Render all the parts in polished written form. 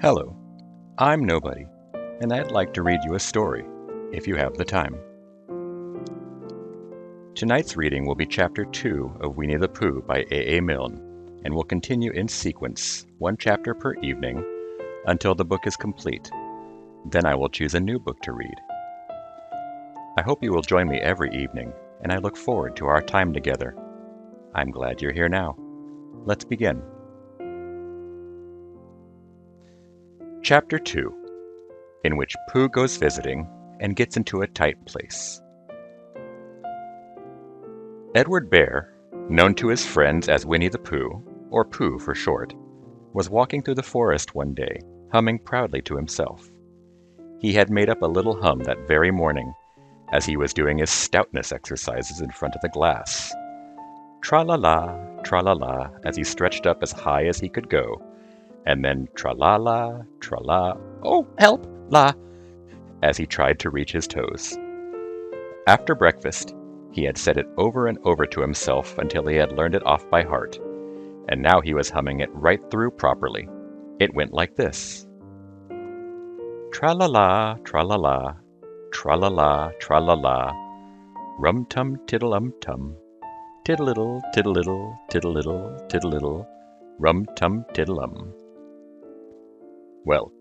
Hello, I'm Nobody, and I'd like to read you a story, if you have the time. Tonight's reading will be Chapter 2 of Winnie the Pooh by A. Milne, and will continue in sequence, one chapter per evening, until the book is complete. Then I will choose a new book to read. I hope you will join me every evening, and I look forward to our time together. I'm glad you're here now. Let's begin. Chapter 2, in which Pooh goes visiting and gets into a tight place. Edward Bear, known to his friends as Winnie the Pooh, or Pooh for short, was walking through the forest one day, humming proudly to himself. He had made up a little hum that very morning, as he was doing his stoutness exercises in front of the glass. Tra-la-la, as he stretched up as high as he could go, and then tra-la-la, tra-la, oh, help, la, as he tried to reach his toes. After breakfast, he had said it over and over to himself until he had learned it off by heart, and now he was humming it right through properly. It went like this. Tra-la-la, tra-la-la, tra-la-la, tra-la-la, rum-tum tiddle-um-tum, tiddle-iddle, tiddle-iddle, tiddle-iddle, tiddle-iddle, rum-tum tiddle-um. Well,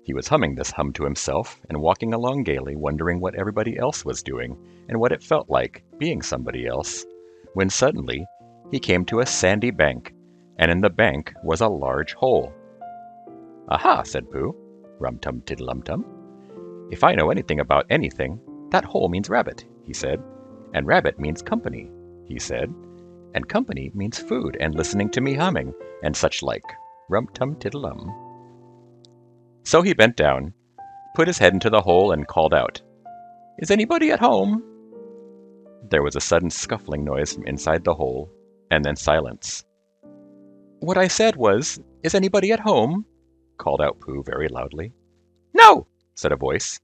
he was humming this hum to himself and walking along gaily, wondering what everybody else was doing and what it felt like, being somebody else, when suddenly he came to a sandy bank, and in the bank was a large hole. Aha, said Pooh, rum-tum tiddle-um-tum. If I know anything about anything, that hole means rabbit, he said, and rabbit means company, he said, and company means food and listening to me humming, and such like, rum-tum tiddle-um. So he bent down, put his head into the hole, and called out, Is anybody at home? There was a sudden scuffling noise from inside the hole, and then silence. What I said was, Is anybody at home? Called out Pooh very loudly. No, said a voice,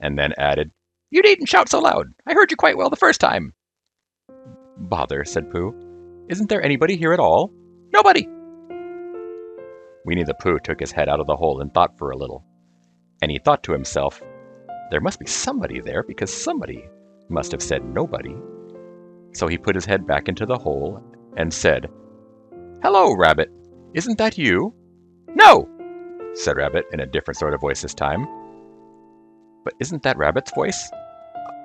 and then added, You needn't shout so loud. I heard you quite well the first time. Bother, said Pooh. Isn't there anybody here at all? Nobody. Winnie the Pooh took his head out of the hole and thought for a little. And he thought to himself, There must be somebody there, because somebody must have said nobody. So he put his head back into the hole and said, Hello, Rabbit. Isn't that you? No, said Rabbit in a different sort of voice this time. But isn't that Rabbit's voice?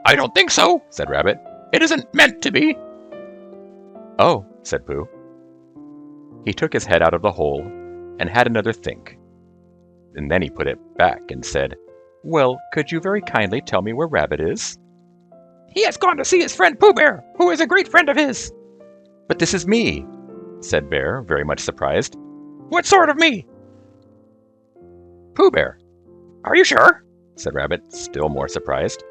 I don't think so, said Rabbit. It isn't meant to be. Oh, said Pooh. He took his head out of the hole and had another think. And then he put it back and said, Well, could you very kindly tell me where Rabbit is? He has gone to see his friend Pooh Bear, who is a great friend of his. But this is me, said Bear, very much surprised. What sort of me? Pooh Bear. Are you sure? Said Rabbit, still more surprised.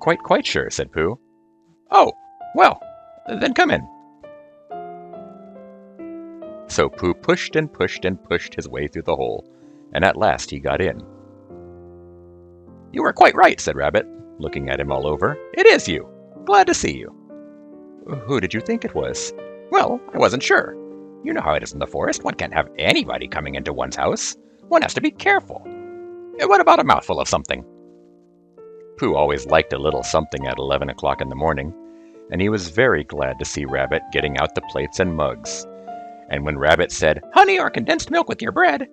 Quite sure, said Pooh. Oh, well, then come in. So Pooh pushed and pushed and pushed his way through the hole, and at last he got in. You were quite right, said Rabbit, looking at him all over. It is you. Glad to see you. Who did you think it was? Well, I wasn't sure. You know how it is in the forest. One can't have anybody coming into one's house. One has to be careful. What about a mouthful of something? Pooh always liked a little something at 11 o'clock in the morning, and he was very glad to see Rabbit getting out the plates and mugs. And when Rabbit said, Honey or condensed milk with your bread,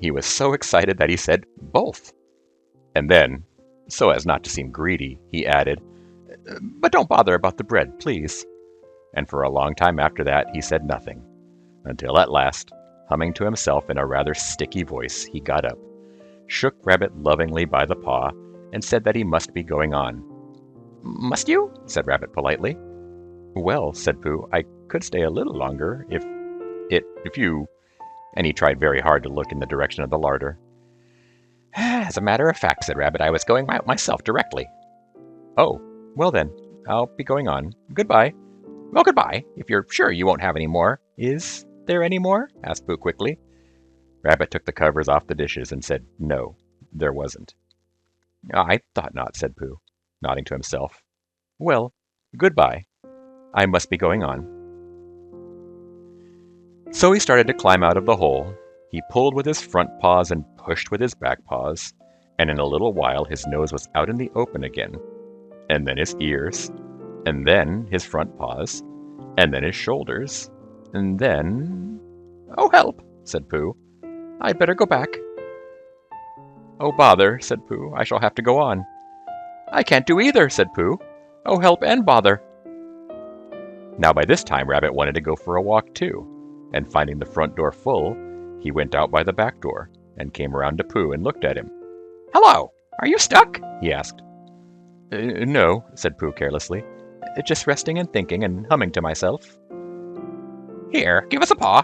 he was so excited that he said, Both. And then, so as not to seem greedy, he added, But don't bother about the bread, please. And for a long time after that, he said nothing, until at last, humming to himself in a rather sticky voice, he got up, shook Rabbit lovingly by the paw, and said that he must be going on. Must you? Said Rabbit politely. Well, said Pooh, I could stay a little longer, if you... And he tried very hard to look in the direction of the larder. As a matter of fact, said Rabbit, I was going out myself directly. Oh, well then, I'll be going on. Goodbye. Well, goodbye, if you're sure you won't have any more. Is there any more? Asked Pooh quickly. Rabbit took the covers off the dishes and said no, there wasn't. I thought not, said Pooh, nodding to himself. Well, goodbye. I must be going on. So he started to climb out of the hole, He pulled with his front paws and pushed with his back paws, and in a little while his nose was out in the open again, and then his ears, and then his front paws, and then his shoulders, and then... "Oh, help!" said Pooh. "I'd better go back." "Oh, bother," said Pooh. "I shall have to go on." "I can't do either," said Pooh. "Oh, help and bother." Now by this time Rabbit wanted to go for a walk too, and finding the front door full, he went out by the back door, and came around to Pooh and looked at him. "Hello! Are you stuck?" he asked. No," said Pooh carelessly. "Just resting and thinking and humming to myself." "Here, give us a paw."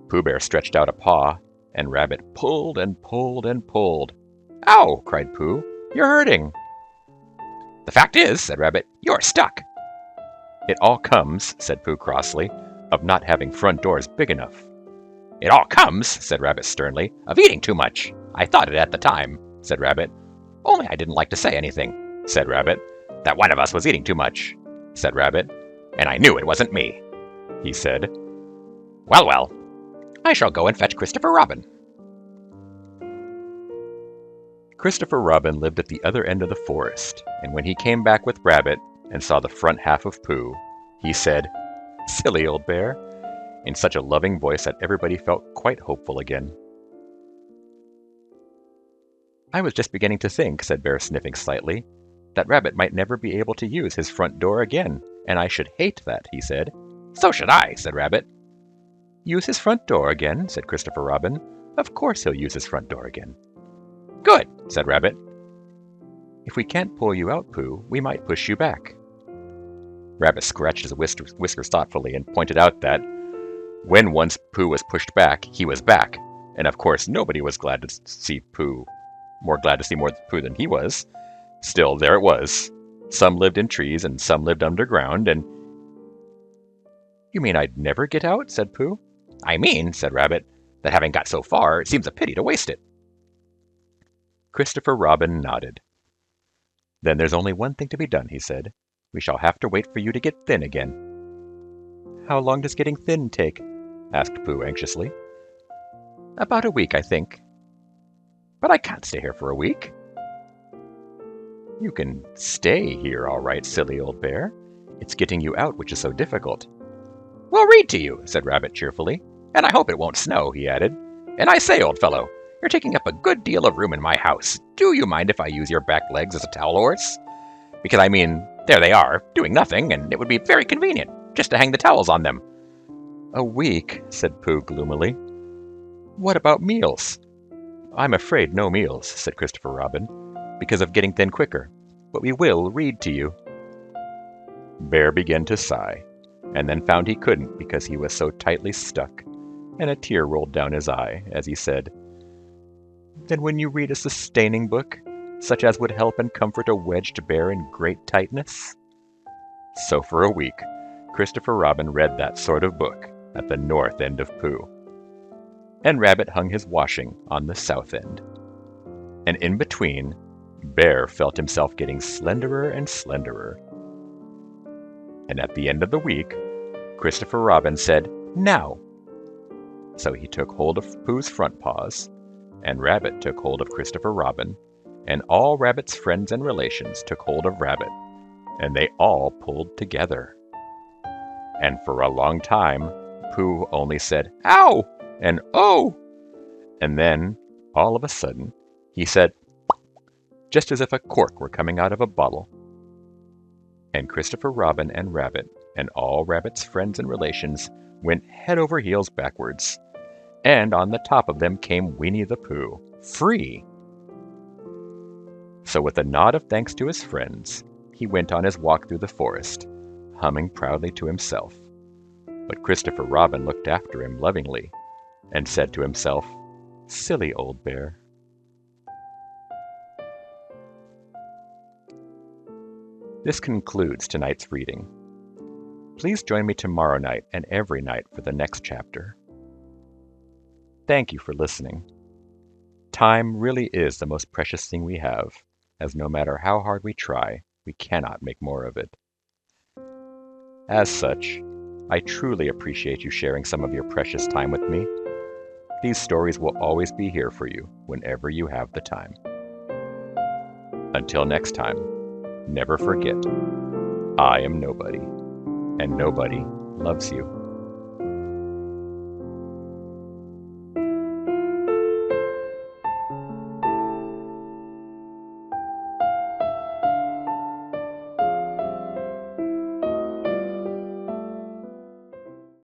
Pooh Bear stretched out a paw, and Rabbit pulled and pulled and pulled. "Ow!" cried Pooh. "You're hurting." "The fact is," said Rabbit, "you're stuck." "It all comes," said Pooh crossly, "of not having front doors big enough." "It all comes," said Rabbit sternly, "of eating too much. I thought it at the time," said Rabbit. "Only I didn't like to say anything," said Rabbit. "That one of us was eating too much," said Rabbit. "And I knew it wasn't me," he said. "Well, well, I shall go and fetch Christopher Robin." Christopher Robin lived at the other end of the forest, and when he came back with Rabbit and saw the front half of Pooh, he said, "Silly old bear," in such a loving voice that everybody felt quite hopeful again. "I was just beginning to think," said Bear, sniffing slightly, "that Rabbit might never be able to use his front door again, and I should hate that," he said. "So should I," said Rabbit. "Use his front door again?" said Christopher Robin. "Of course he'll use his front door again." "Good," said Rabbit. "If we can't pull you out, Pooh, we might push you back." Rabbit scratched his whiskers thoughtfully and pointed out that when once Pooh was pushed back, he was back, and of course nobody was glad to see Pooh, more glad to see more Pooh than he was. Still, there it was. Some lived in trees and some lived underground, and... "You mean I'd never get out?" said Pooh. "I mean," said Rabbit, "that having got so far, it seems a pity to waste it." Christopher Robin nodded. "Then there's only one thing to be done," he said. "We shall have to wait for you to get thin again." "How long does getting thin take?" asked Pooh anxiously. "About a week, I think." "But I can't stay here for a week." "You can stay here all right, silly old bear. It's getting you out which is so difficult." "We'll read to you," said Rabbit cheerfully. "And I hope it won't snow," he added. "And I say, old fellow, you're taking up a good deal of room in my house. Do you mind if I use your back legs as a towel horse? Because, I mean, there they are, doing nothing, and it would be very convenient just to hang the towels on them." "A week," said Pooh gloomily. "What about meals?" "I'm afraid no meals," said Christopher Robin, "because of getting thin quicker. But we will read to you." Bear began to sigh, and then found he couldn't because he was so tightly stuck, and a tear rolled down his eye as he said, "Then when you read a sustaining book, such as would help and comfort a wedged bear in great tightness?" So for a week, Christopher Robin read that sort of book at the north end of Pooh, and Rabbit hung his washing on the south end. And in between, Bear felt himself getting slenderer and slenderer. And at the end of the week, Christopher Robin said, "Now!" So he took hold of Pooh's front paws, and Rabbit took hold of Christopher Robin, and all Rabbit's friends and relations took hold of Rabbit, and they all pulled together. And for a long time, Pooh only said, "Ow!" and "Oh!" And then, all of a sudden, he said, just as if a cork were coming out of a bottle. And Christopher Robin and Rabbit, and all Rabbit's friends and relations, went head over heels backwards, and on the top of them came Winnie the Pooh, free. So with a nod of thanks to his friends, he went on his walk through the forest, humming proudly to himself. But Christopher Robin looked after him lovingly, and said to himself, "Silly old bear." This concludes tonight's reading. Please join me tomorrow night and every night for the next chapter. Thank you for listening. Time really is the most precious thing we have, as no matter how hard we try, we cannot make more of it. As such, I truly appreciate you sharing some of your precious time with me. These stories will always be here for you whenever you have the time. Until next time, never forget, I am nobody, and nobody loves you.